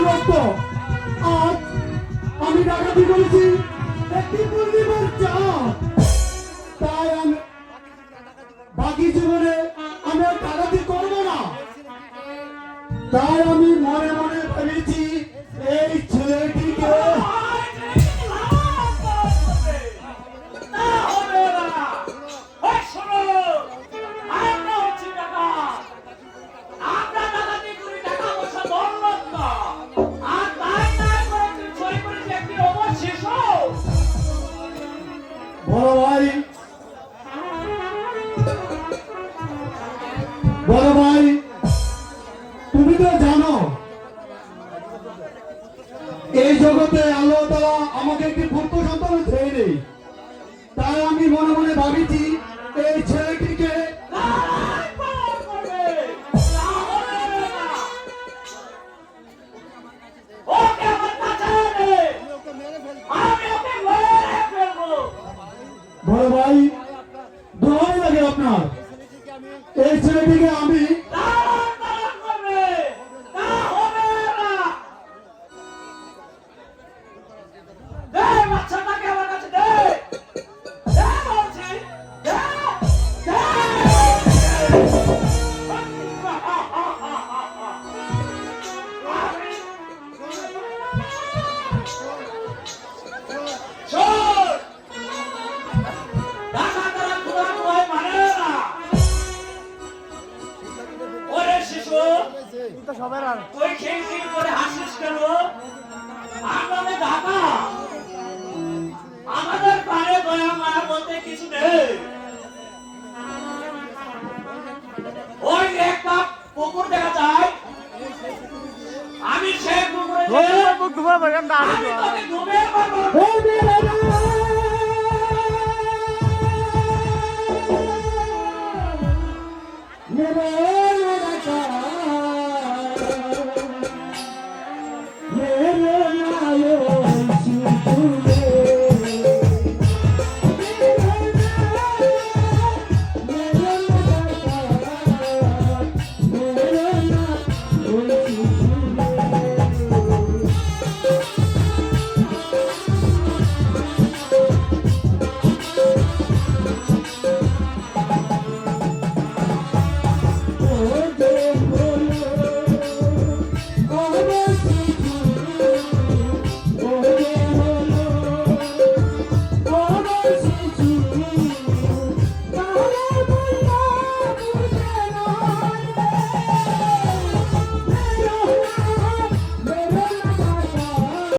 রক্ত। আজ আমি ডাকাতি করেছি একটি পূর্ণিমার চাঁদ। তাই আমি বাকি জীবনে আমি আর ডাকাতি করবো না। তাই আমি মনে মনে ভেবেছি এই ছেলেটিকে বড় ভাই তুমি তো জানো এই জগতে আল্লাহ তাআলা আমাকে একটি পুত্র সন্তান ছেড়ে নেই। তাই আমি মনে মনে ভাবিছি এই ছেলেটিকে বড় ভাই দোহাই লাগে আপনার, এই ছেলেটিকে আমি আমাদের পারে দয়া মায়া বলতে কিছু নেই। ওই একটা পুকুর দেখা যায়, আমি সেই পুকুরে ডুবে মারবো।